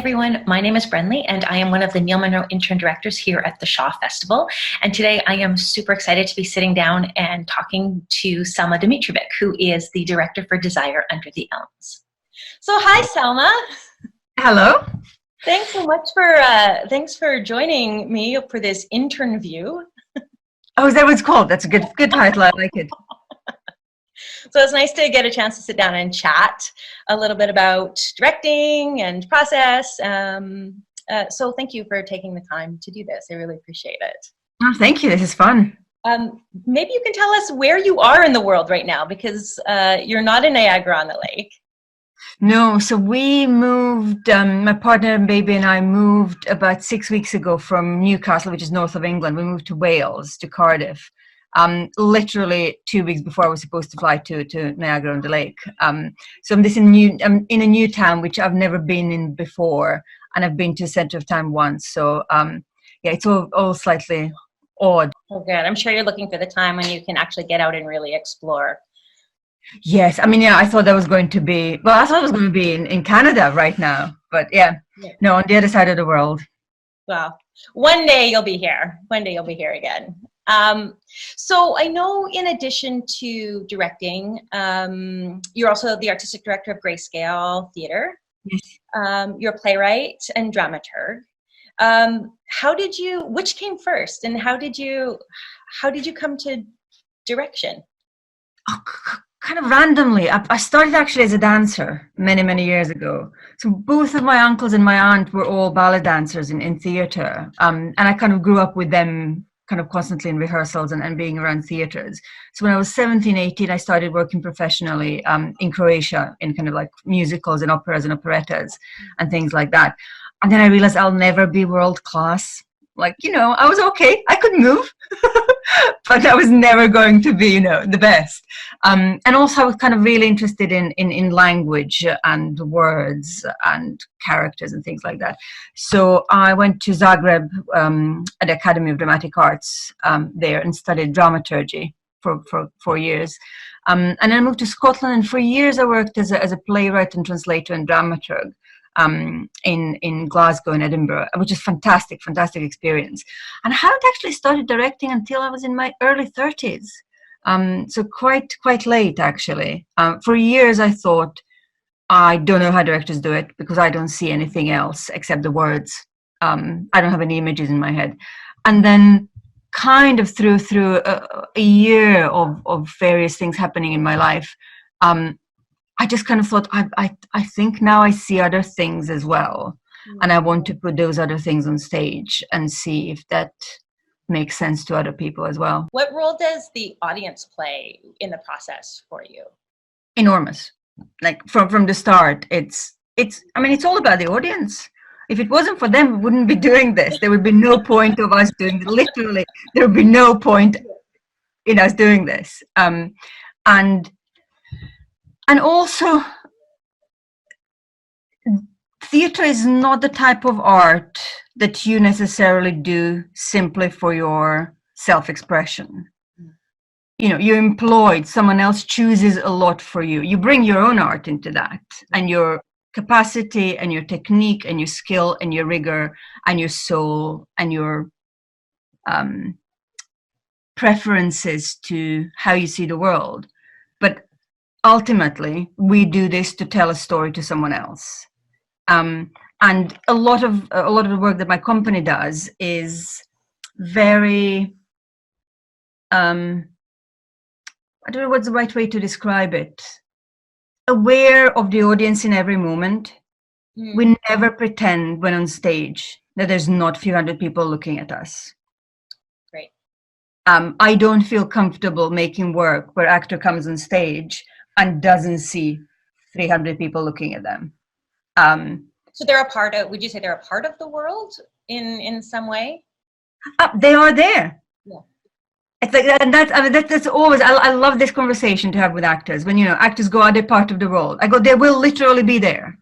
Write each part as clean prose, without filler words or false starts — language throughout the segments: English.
everyone, my name is Brenley and I am one of the Munro Intern Directors here at the Shaw Festival. And today I am super excited to be sitting down and talking to Selma Dimitrijevic, who is the Director for DESIRE Under the ELMS. So hi, Selma. Hello. Thanks so much for joining me for this intern view. Oh, is that what it's called? That's a good title. I like it. So it's nice to get a chance to sit down and chat a little bit about directing and process. So thank you for taking the time to do this. I really appreciate it. Oh, thank you. This is fun. Maybe you can tell us where you are in the world right now, because you're not in Niagara-on-the-Lake. No, so we moved, my partner and baby and I moved about 6 weeks ago from Newcastle, which is north of England. We moved to Wales, to Cardiff. Literally 2 weeks before I was supposed to fly to Niagara-on-the-Lake. So I'm in a new town, which I've never been in before, and I've been to the center of town once. So yeah, it's all slightly odd. Oh, good. I'm sure you're looking for the time when you can actually get out and really explore. Yes, I mean, yeah, I thought I was going to be in Canada right now, but yeah, no, on the other side of the world. Well, one day you'll be here. One day you'll be here again. So I know, in addition to directing, you're also the artistic director of Grayscale Theatre. Yes. You're a playwright and dramaturg. Which came first, and how did you come to direction? Oh, kind of randomly. I started actually as a dancer many years ago. So both of my uncles and my aunt were all ballet dancers in theatre, and I kind of grew up with them, kind of constantly in rehearsals and being around theatres. So when I was 17, 18, I started working professionally in Croatia in kind of like musicals and operas and operettas and things like that. And then I realized I'll never be world class. Like, I was okay. I could move, but I was never going to be, the best. And also I was kind of really interested in language and words and characters and things like that. So I went to Zagreb at the Academy of Dramatic Arts there and studied dramaturgy for 4 years. And then I moved to Scotland, and for years I worked as a playwright and translator and dramaturg. In Glasgow and Edinburgh, which is fantastic experience. And I hadn't actually started directing until I was in my early 30s. So quite late, actually. For years I thought, I don't know how directors do it because I don't see anything else except the words. I don't have any images in my head. And then kind of through a year of various things happening in my life, I just kind of thought, I think now I see other things as well. And I want to put those other things on stage and see if that makes sense to other people as well. What role does the audience play in the process for you? Enormous. Like from the start, it's all about the audience. If it wasn't for them, we wouldn't be doing this. There would be no point of us doing it. Literally, there would be no point in us doing this. And also, theatre is not the type of art that you necessarily do simply for your self-expression. You're employed, someone else chooses a lot for you. You bring your own art into that, and your capacity and your technique and your skill and your rigor and your soul and your preferences to how you see the world. But ultimately, we do this to tell a story to someone else, and a lot of the work that my company does is very I don't know what's the right way to describe it. Aware of the audience in every moment. We never pretend when on stage that there's not a few hundred people looking at us. Great. I don't feel comfortable making work where actor comes on stage and doesn't see 300 people looking at them. So they're a part of, would you say they're a part of the world in some way? They are there. Yeah. It's like, and that's always, I love this conversation to have with actors. When, actors go, are they part of the world? I go, they will literally be there.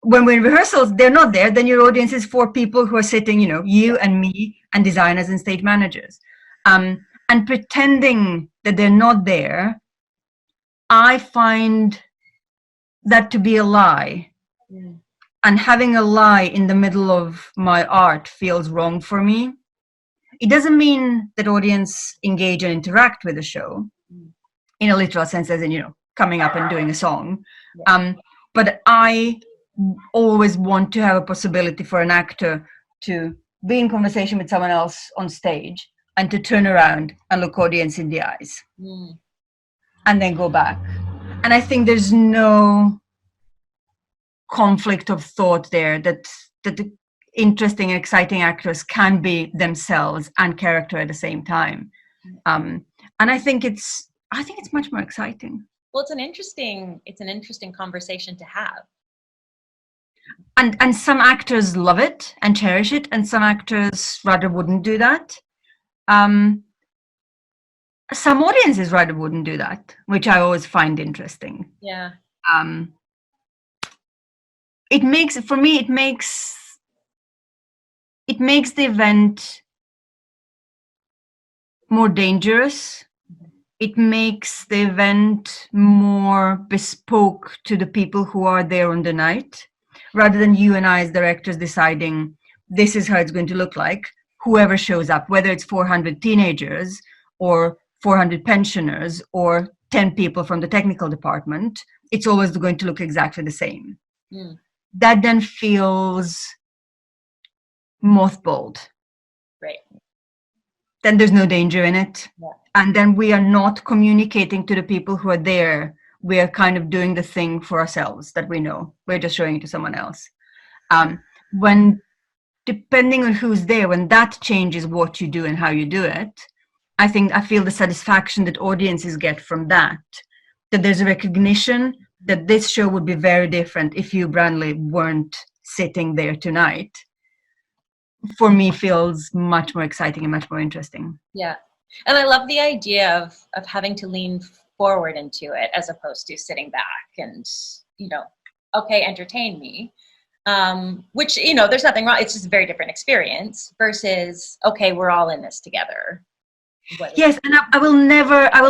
When we're in rehearsals, they're not there. Then your audience is 4 people who are sitting, you and me and designers and stage managers. And pretending that they're not there, I find that to be a lie. and having a lie in the middle of my art feels wrong for me. It doesn't mean that audience engage and interact with the show in a literal sense, as in, you know, coming up and doing a song. But I always want to have a possibility for an actor to be in conversation with someone else on stage and to turn around and look audience in the eyes and then go back. And I think there's no conflict of thought there, that the interesting and exciting actors can be themselves and character at the same time. And I think it's much more exciting. Well, it's an interesting conversation to have. And some actors love it and cherish it, and some actors rather wouldn't do that. Some audiences rather wouldn't do that, which I always find interesting. Yeah. It makes the event more dangerous. It makes the event more bespoke to the people who are there on the night, rather than you and I as directors deciding this is how it's going to look like. Whoever shows up, whether it's 400 teenagers or 400 pensioners or 10 people from the technical department, it's always going to look exactly the same. That then feels mothballed. Right. Then there's no danger in it. Yeah. And then we are not communicating to the people who are there. We are kind of doing the thing for ourselves that we know. We're just showing it to someone else. When, depending on who's there, when that changes what you do and how you do it, I feel the satisfaction that audiences get from that there's a recognition that this show would be very different if you, Brenley, weren't sitting there tonight, for me feels much more exciting and much more interesting. Yeah. And I love the idea of having to lean forward into it as opposed to sitting back and, you know, okay, entertain me. Which, you know, there's nothing wrong. It's just a very different experience versus, okay, we're all in this together. Yes, and I will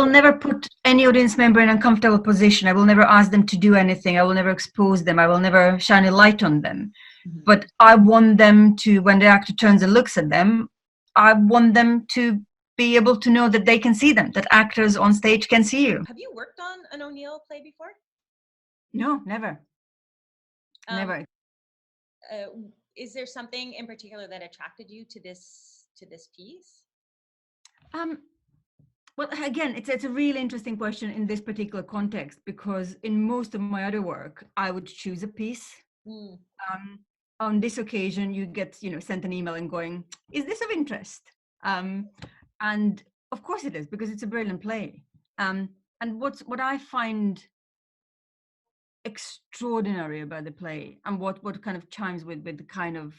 never put any audience member in an uncomfortable position. I will never ask them to do anything. I will never expose them. I will never shine a light on them. But I want them to, when the actor turns and looks at them, I want them to be able to know that they can see them, that actors on stage can see you. Have you worked on an O'Neill play before? No, never. Never. Is there something in particular that attracted you to this piece? Well, again, it's a really interesting question in this particular context, because in most of my other work, I would choose a piece. On this occasion, you get, you know, sent an email and going, is this of interest? And of course it is, because it's a brilliant play. And what I find extraordinary about the play, and what kind of chimes with the kind of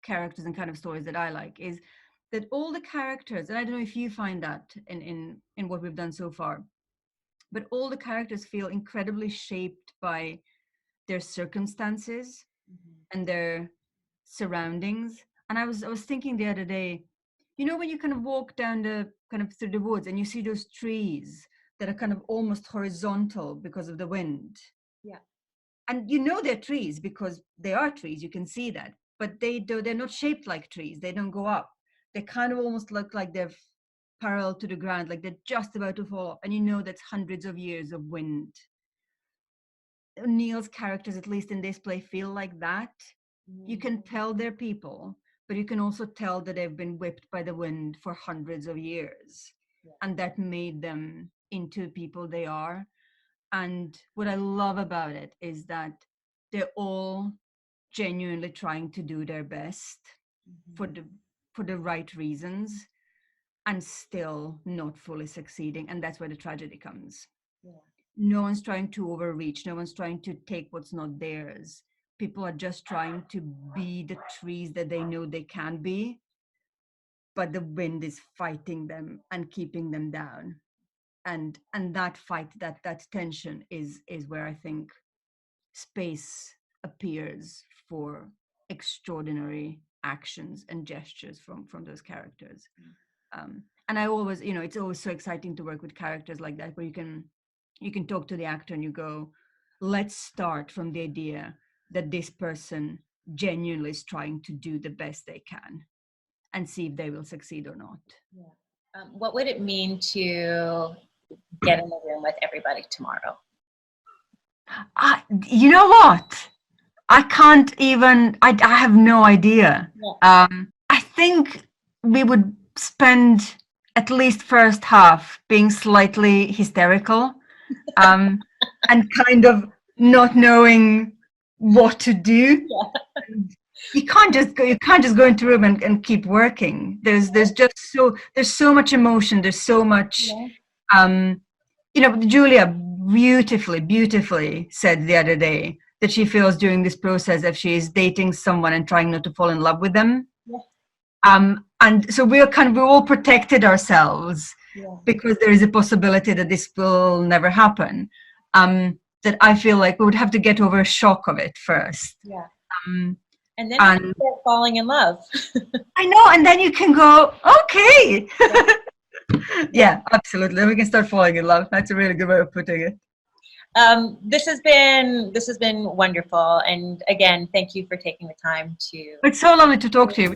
characters and kind of stories that I like, is that all the characters, and I don't know if you find that in what we've done so far, but all the characters feel incredibly shaped by their circumstances and their surroundings. And I was thinking the other day, you know, when you kind of walk down through the woods and you see those trees that are kind of almost horizontal because of the wind. Yeah. And you know they're trees because they are trees, you can see that, but they're not shaped like trees. They don't go up. They kind of almost look like they're parallel to the ground, like they're just about to fall off. And you know that's hundreds of years of wind. O'Neill's characters, at least in this play, feel like that. You can tell they're people, but you can also tell that they've been whipped by the wind for hundreds of years. Yeah. And that made them into people they are. And what I love about it is that they're all genuinely trying to do their best for the right reasons, and still not fully succeeding. And that's where the tragedy comes. Yeah. No one's trying to overreach. No one's trying to take what's not theirs. People are just trying to be the trees that they know they can be, but the wind is fighting them and keeping them down. And that fight, that tension is where I think space appears for extraordinary actions and gestures from those characters. And I always, you know, it's always so exciting to work with characters like that, where you can talk to the actor and you go, let's start from the idea that this person genuinely is trying to do the best they can and see if they will succeed or not. Yeah. What would it mean to get in the room with everybody tomorrow? You know what? I can't even, I have no idea. Yeah. I think we would spend at least first half being slightly hysterical, and kind of not knowing what to do. Yeah. You can't just go into a room and keep working. There's so much emotion. There's so much, Julia beautifully said the other day that she feels during this process if she is dating someone and trying not to fall in love with them. Yeah. And so we're all protected ourselves, because there is a possibility that this will never happen. That I feel like we would have to get over a shock of it first. Yeah. And then you start falling in love. I know, and then you can go, okay. Yeah, absolutely. We can start falling in love. That's a really good way of putting it. This has been wonderful, and again, thank you for taking the time to. It's so lovely to talk to you.